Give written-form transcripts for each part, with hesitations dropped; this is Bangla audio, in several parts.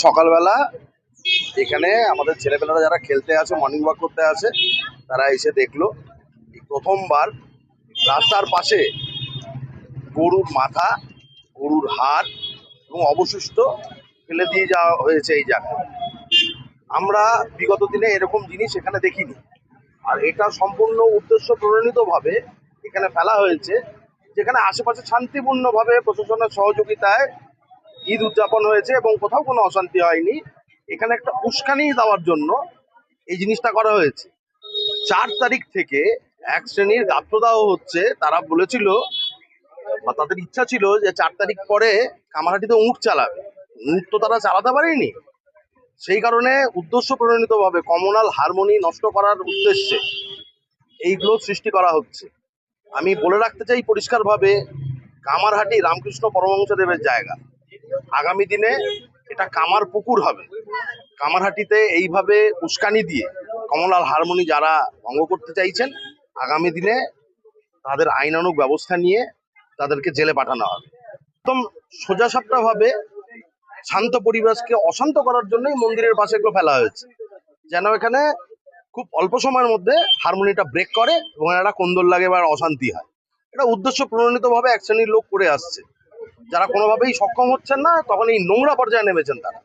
সকালবেলা এখানে আমাদের ছেলেপেলেরা যারা খেলতে আসে, মর্নিং ওয়াক করতে আসে, তারা এসে দেখলো এই প্রথমবার রাস্তার পাশে গরুর মাথা, গরুর হাড় এবং অবশিষ্ট ফেলে দিয়ে যাওয়া হয়েছে এই জায়গায়। আমরা বিগত দিনে এরকম জিনিস এখানে দেখিনি। আর এটা সম্পূর্ণ উদ্দেশ্য প্রণোদিতভাবে এখানে ফেলা হয়েছে, যেখানে আশেপাশে শান্তিপূর্ণভাবে প্রশাসনের সহযোগিতায় ঈদ উদযাপন হয়েছে এবং কোথাও কোনো অশান্তি হয়নি। এখানে একটা উস্কানি দেওয়ার জন্য এই জিনিসটা করা হয়েছে। 4 তারিখ থেকে এক শ্রেণীর গাত্রদাহ হচ্ছে। তারা বলেছিল বা তাদের ইচ্ছা ছিল যে 4 তারিখ পরে কামারহাটিতে উঁট চালাবে। উঁট তো তারা চালাতে পারেনি। সেই কারণে উদ্দেশ্য প্রণোদিতভাবে কমনাল হারমোনি নষ্ট করার উদ্দেশ্যে এইগুলো সৃষ্টি করা হচ্ছে। আমি বলে রাখতে চাই পরিষ্কারভাবে, কামারহাটি রামকৃষ্ণ পরমহংসদেবের জায়গা। আগামী দিনে এটা কামার পুকুর হবে। কামারহাটিতে এইভাবে উস্কানি দিয়ে কমলাল হারমোনি যারা ভঙ্গ করতে চাইছেন, আগামী দিনে তাদের আইনানুগ ব্যবস্থা নিয়ে তাদেরকে জেলে পাঠানো হবে। একদম সোজাসাপটাভাবে শান্ত পরিবেশকে অশান্ত করার জন্যই মন্দিরের পাশে এগুলো ফেলা হয়েছে, যেন এখানে খুব অল্প সময়ের মধ্যে হারমোনিটা ব্রেক করে এবং একটা কোন্দল লাগে বা অশান্তি হয়। এটা উদ্দেশ্য প্রণোদিতভাবে এক শ্রেণীর লোক করে আসছে, যারা কোনোভাবেই সক্ষম হচ্ছেন না, তখন এই নোংরা পর্যায়ে নেমেছেন তারা।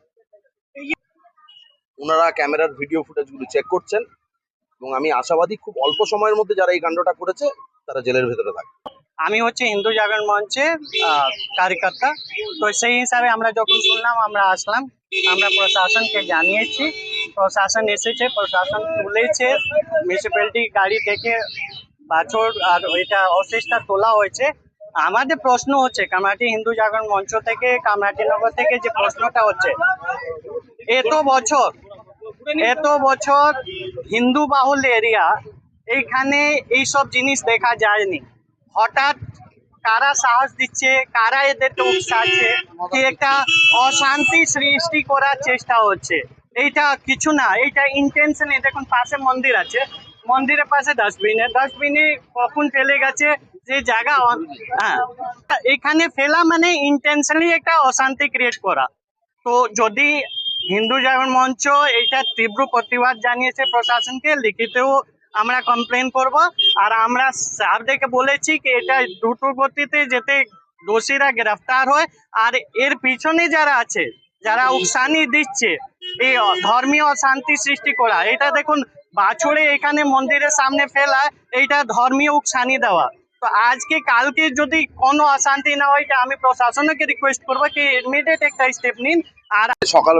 ওনারা ক্যামেরার ভিডিও ফুটেজগুলো চেক করছেন এবং আমি আশাবাদী খুব অল্প সময়ের মধ্যে যারা এই কাণ্ডটা করেছে তারা জেলের ভেতরে থাকবে। আমি হচ্ছে হিন্দু জাগরণ মঞ্চের কার্যকর্তা। তো সেই হিসাবে আমরা যখন শুনলাম আমরা আসলাম, আমরা প্রশাসনকে জানিয়েছি, প্রশাসন এসেছে, প্রশাসন তুলেছে, মিউনিসিপ্যালিটি গাড়ি থেকে বাছর আর ওইটা অশেষটা তোলা হয়েছে। আমাদের প্রশ্ন হচ্ছে কামারহাটি হিন্দু জাগরণ মঞ্চ থেকে, কামারহাটি নগর থেকে যে প্রশ্নটা হচ্ছে, এত বছর হিন্দু বাহুল এরিয়া, এইখানে এইসব জিনিস দেখা যায়নি। হঠাৎ কারা সাহস দিচ্ছে, কারা এদেরকে উকসাচ্ছে কি একটা অশান্তি সৃষ্টি করার চেষ্টা হচ্ছে। এইটা কিছু না, এইটা ইন্টেনশন। দেখুন পাশে মন্দির আছে, মন্দিরের পাশে ডাস্টবিনে কখন ফেলে গেছে যে জায়গা, হ্যাঁ, এখানে ফেলা মানে ইন্টেনশনালি একটা অশান্তি ক্রিয়েট করা। তো যদি হিন্দু জাগরণ মঞ্চ এইটা তীব্র প্রতিবাদ জানিয়েছে প্রশাসনকে, লিখিতেও আমরা কমপ্লেন করব। আর আমরা স্যারদেরকে বলেছি কি এটা দ্রুত গতিতে যেতে দোষীরা গ্রেফতার হয়। আর এর পিছনে যারা আছে, যারা উকসানি দিচ্ছে এই ধর্মীয় অশান্তি সৃষ্টি করা, এটা দেখুন বাছুরে এখানে মন্দিরের সামনে ফেলা, এইটা ধর্মীয় উকসানি দেওয়া। তো আজকে কালকে যদি কোনো অশান্তি না হয়, আমি প্রশাসনকে রিকোয়েস্ট করবো কি ইমিডিয়েট একটা স্টেপ নিন। আর সকাল